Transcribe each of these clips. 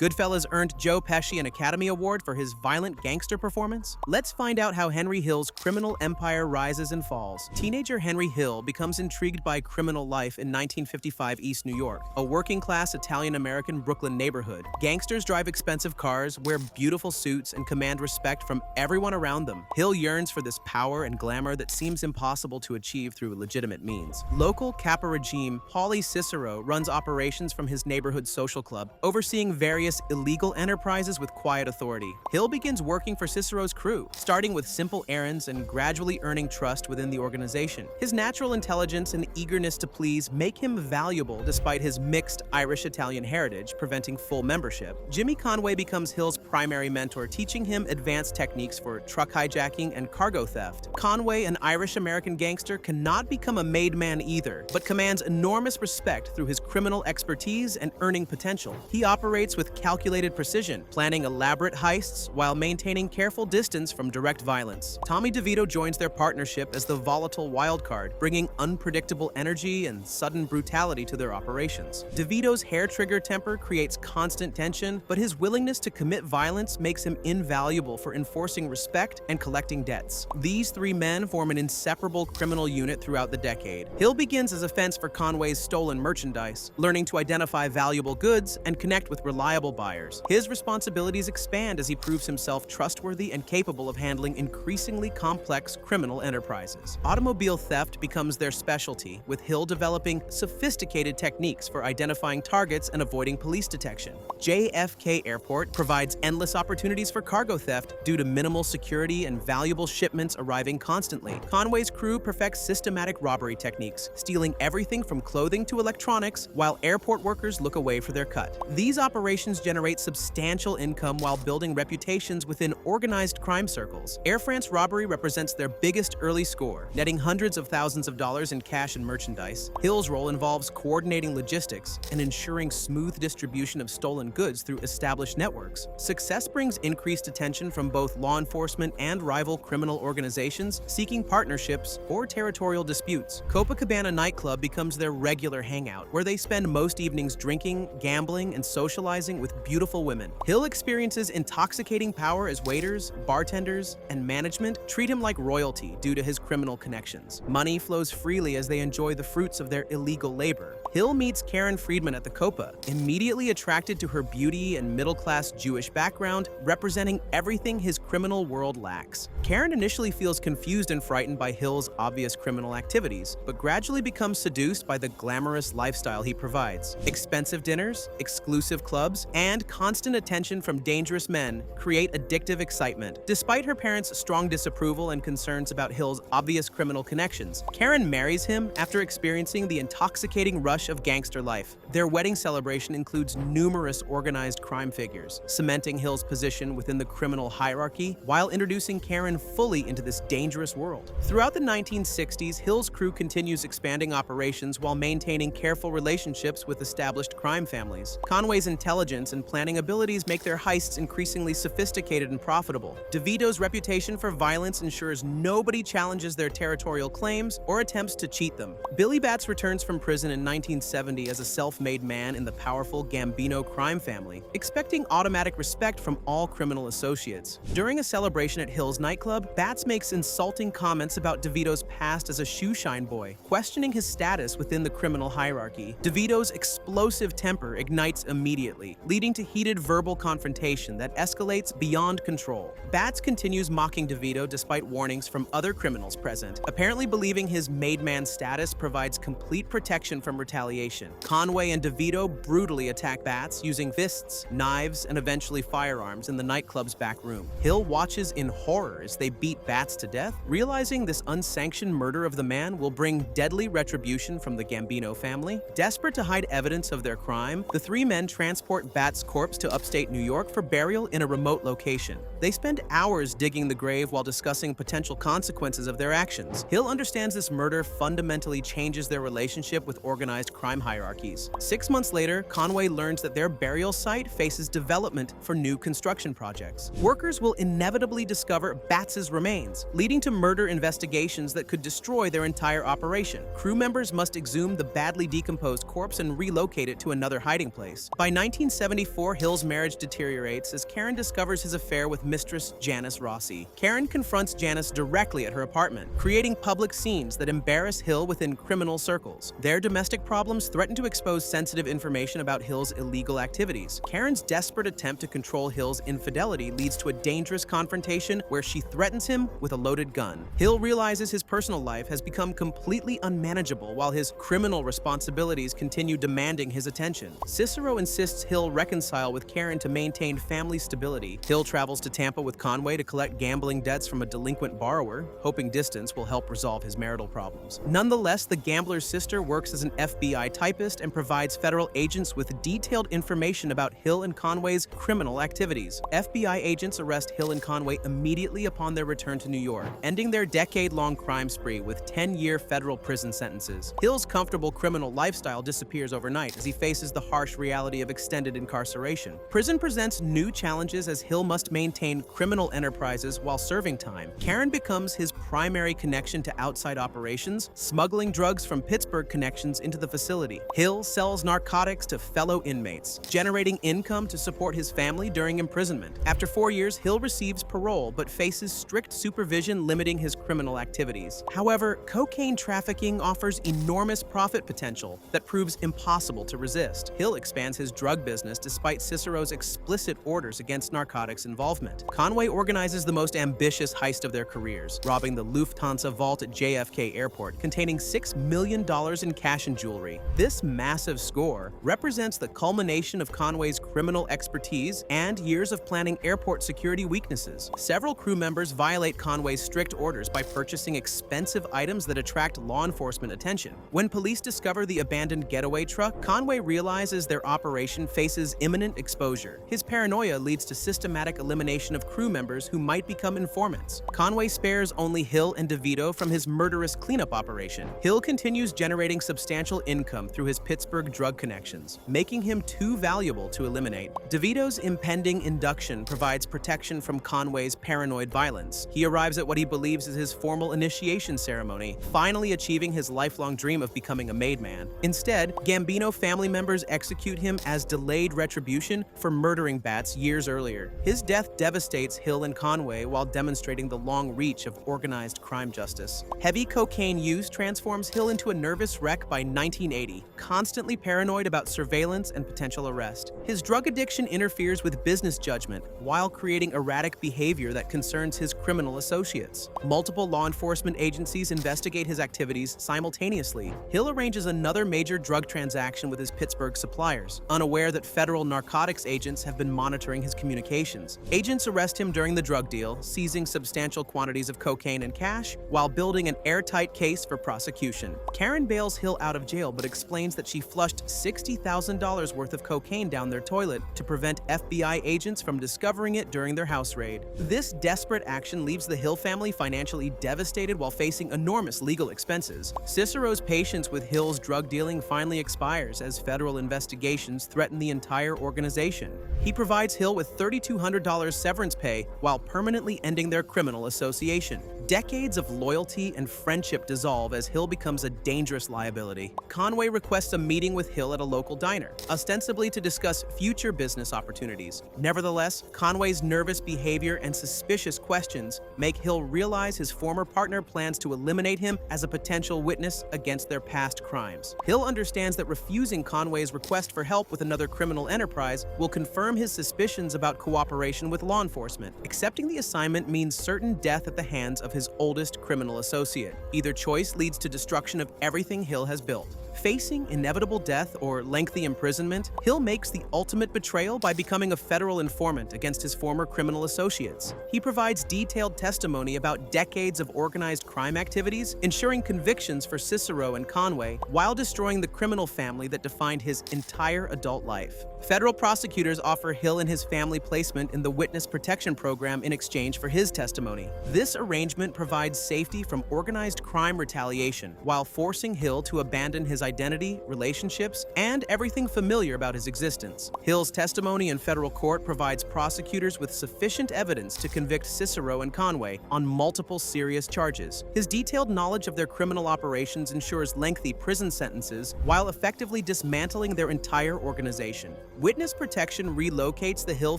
Goodfellas earned Joe Pesci an Academy Award for his violent gangster performance? Let's find out how Henry Hill's criminal empire rises and falls. Teenager Henry Hill becomes intrigued by criminal life in 1955 East New York, a working-class Italian-American Brooklyn neighborhood. Gangsters drive expensive cars, wear beautiful suits, and command respect from everyone around them. Hill yearns for this power and glamour that seems impossible to achieve through legitimate means. Local Kappa regime Paulie Cicero runs operations from his neighborhood social club, overseeing various illegal enterprises with quiet authority. Hill begins working for Cicero's crew, starting with simple errands and gradually earning trust within the organization. His natural intelligence and eagerness to please make him valuable despite his mixed Irish-Italian heritage, preventing full membership. Jimmy Conway becomes Hill's primary mentor, teaching him advanced techniques for truck hijacking and cargo theft. Conway, an Irish-American gangster, cannot become a made man either, but commands enormous respect through his criminal expertise and earning potential. He operates with calculated precision, planning elaborate heists while maintaining careful distance from direct violence. Tommy DeVito joins their partnership as the volatile wildcard, bringing unpredictable energy and sudden brutality to their operations. DeVito's hair-trigger temper creates constant tension, but his willingness to commit violence makes him invaluable for enforcing respect and collecting debts. These three men form an inseparable criminal unit throughout the decade. Hill begins as a fence for Conway's stolen merchandise, learning to identify valuable goods and connect with reliable buyers. His responsibilities expand as he proves himself trustworthy and capable of handling increasingly complex criminal enterprises. Automobile theft becomes their specialty, with Hill developing sophisticated techniques for identifying targets and avoiding police detection. JFK Airport provides endless opportunities for cargo theft due to minimal security and valuable shipments arriving constantly. Conway's crew perfects systematic robbery techniques, stealing everything from clothing to electronics while airport workers look away for their cut. These operations generate substantial income while building reputations within organized crime circles. Air France robbery represents their biggest early score, netting hundreds of thousands of dollars in cash and merchandise. Hill's role involves coordinating logistics and ensuring smooth distribution of stolen goods through established networks. Success brings increased attention from both law enforcement and rival criminal organizations seeking partnerships or territorial disputes. Copacabana nightclub becomes their regular hangout, where they spend most evenings drinking, gambling, and socializing with beautiful women. Hill experiences intoxicating power as waiters, bartenders, and management treat him like royalty due to his criminal connections. Money flows freely as they enjoy the fruits of their illegal labor. Hill meets Karen Friedman at the Copa, immediately attracted to her beauty and middle-class Jewish background, representing everything his criminal world lacks. Karen initially feels confused and frightened by Hill's obvious criminal activities, but gradually becomes seduced by the glamorous lifestyle he provides. Expensive dinners, exclusive clubs, and constant attention from dangerous men create addictive excitement. Despite her parents' strong disapproval and concerns about Hill's obvious criminal connections, Karen marries him after experiencing the intoxicating rush of gangster life. Their wedding celebration includes numerous organized crime figures, cementing Hill's position within the criminal hierarchy while introducing Karen fully into this dangerous world. Throughout the 1960s, Hill's crew continues expanding operations while maintaining careful relationships with established crime families. Conway's intelligence and planning abilities make their heists increasingly sophisticated and profitable. DeVito's reputation for violence ensures nobody challenges their territorial claims or attempts to cheat them. Billy Batts returns from prison in 1970 as a self-made man in the powerful Gambino crime family, expecting automatic respect from all criminal associates. During a celebration at Hill's nightclub, Batts makes insulting comments about DeVito's past as a shoeshine boy, questioning his status within the criminal hierarchy. DeVito's explosive temper ignites immediately, leading to heated verbal confrontation that escalates beyond control. Batts continues mocking DeVito despite warnings from other criminals present, apparently believing his made-man status provides complete protection from retaliation. Conway and DeVito brutally attack Batts using fists, knives, and eventually firearms in the nightclub's back room. Hill watches in horror as they beat Batts to death, realizing this unsanctioned murder of the man will bring deadly retribution from the Gambino family. Desperate to hide evidence of their crime, the three men transport Batts' corpse to upstate New York for burial in a remote location. They spend hours digging the grave while discussing potential consequences of their actions. Hill understands this murder fundamentally changes their relationship with organized organized crime hierarchies. 6 months later, Conway learns that their burial site faces development for new construction projects. Workers will inevitably discover Batts' remains, leading to murder investigations that could destroy their entire operation. Crew members must exhume the badly decomposed corpse and relocate it to another hiding place. By 1974, Hill's marriage deteriorates as Karen discovers his affair with mistress Janice Rossi. Karen confronts Janice directly at her apartment, creating public scenes that embarrass Hill within criminal circles. Their domestic problems threaten to expose sensitive information about Hill's illegal activities. Karen's desperate attempt to control Hill's infidelity leads to a dangerous confrontation where she threatens him with a loaded gun. Hill realizes his personal life has become completely unmanageable while his criminal responsibilities continue demanding his attention. Cicero insists Hill reconcile with Karen to maintain family stability. Hill travels to Tampa with Conway to collect gambling debts from a delinquent borrower, hoping distance will help resolve his marital problems. Nonetheless, the gambler's sister works as an FBI typist and provides federal agents with detailed information about Hill and Conway's criminal activities. FBI agents arrest Hill and Conway immediately upon their return to New York, ending their decade-long crime spree with 10-year federal prison sentences. Hill's comfortable criminal lifestyle disappears overnight as he faces the harsh reality of extended incarceration. Prison presents new challenges as Hill must maintain criminal enterprises while serving time. Karen becomes his primary connection to outside operations, smuggling drugs from Pittsburgh connections into the facility. Hill sells narcotics to fellow inmates, generating income to support his family during imprisonment. After 4 years, Hill receives parole but faces strict supervision limiting his criminal activities. However, cocaine trafficking offers enormous profit potential that proves impossible to resist. Hill expands his drug business despite Cicero's explicit orders against narcotics involvement. Conway organizes the most ambitious heist of their careers, robbing the Lufthansa vault at JFK Airport, containing $6 million in cash and jewelry. This massive score represents the culmination of Conway's criminal expertise and years of planning airport security weaknesses. Several crew members violate Conway's strict orders by purchasing expensive items that attract law enforcement attention. When police discover the abandoned getaway truck, Conway realizes their operation faces imminent exposure. His paranoia leads to systematic elimination of crew members who might become informants. Conway spares only Hill and DeVito from his murderous cleanup operation. Hill continues generating substantial income through his Pittsburgh drug connections, making him too valuable to eliminate. DeVito's impending induction provides protection from Conway's paranoid violence. He arrives at what he believes is his formal initiation ceremony, finally achieving his lifelong dream of becoming a made man. Instead, Gambino family members execute him as delayed retribution for murdering Batts years earlier. His death devastates Hill and Conway while demonstrating the long reach of organized crime justice. Heavy cocaine use transforms Hill into a nervous wreck by 1980, constantly paranoid about surveillance and potential arrest. His drug addiction interferes with business judgment while creating erratic behavior that concerns his criminal associates. Multiple law enforcement agencies investigate his activities simultaneously. Hill arranges another major drug transaction with his Pittsburgh suppliers, unaware that federal narcotics agents have been monitoring his communications. Agents arrest him during the drug deal, seizing substantial quantities of cocaine and cash, while building an airtight case for prosecution. Karen bails Hill out of jail but explains that she flushed $60,000 worth of cocaine down their toilet to prevent FBI agents from discovering it during their house raid. This desperate action leaves the Hill family financially devastated while facing enormous legal expenses. Cicero's patience with Hill's drug dealing finally expires as federal investigations threaten the entire organization. He provides Hill with $3,200 severance pay while permanently ending their criminal association. Decades of loyalty and friendship dissolve as Hill becomes a dangerous liability. Conway requests a meeting with Hill at a local diner, ostensibly to discuss future business opportunities. Nevertheless, Conway's nervous behavior and suspicious questions make Hill realize his former partner plans to eliminate him as a potential witness against their past crimes. Hill understands that refusing Conway's request for help with another criminal enterprise will confirm his suspicions about cooperation with law enforcement. Accepting the assignment means certain death at the hands of his oldest criminal associate. Either choice leads to destruction of everything Hill has built. Facing inevitable death or lengthy imprisonment, Hill makes the ultimate betrayal by becoming a federal informant against his former criminal associates. He provides detailed testimony about decades of organized crime activities, ensuring convictions for Cicero and Conway, while destroying the criminal family that defined his entire adult life. Federal prosecutors offer Hill and his family placement in the Witness Protection Program in exchange for his testimony. This arrangement provides safety from organized crime retaliation while forcing Hill to abandon his identity, relationships, and everything familiar about his existence. Hill's testimony in federal court provides prosecutors with sufficient evidence to convict Cicero and Conway on multiple serious charges. His detailed knowledge of their criminal operations ensures lengthy prison sentences while effectively dismantling their entire organization. Witness protection relocates the Hill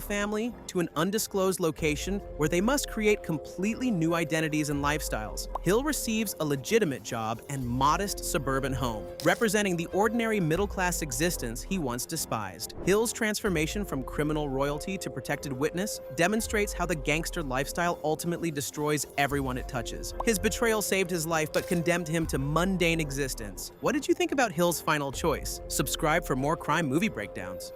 family to an undisclosed location where they must create completely new identities and lifestyles. Hill receives a legitimate job and modest suburban home, representing the ordinary middle-class existence he once despised. Hill's transformation from criminal royalty to protected witness demonstrates how the gangster lifestyle ultimately destroys everyone it touches. His betrayal saved his life but condemned him to mundane existence. What did you think about Hill's final choice? Subscribe for more crime movie breakdowns.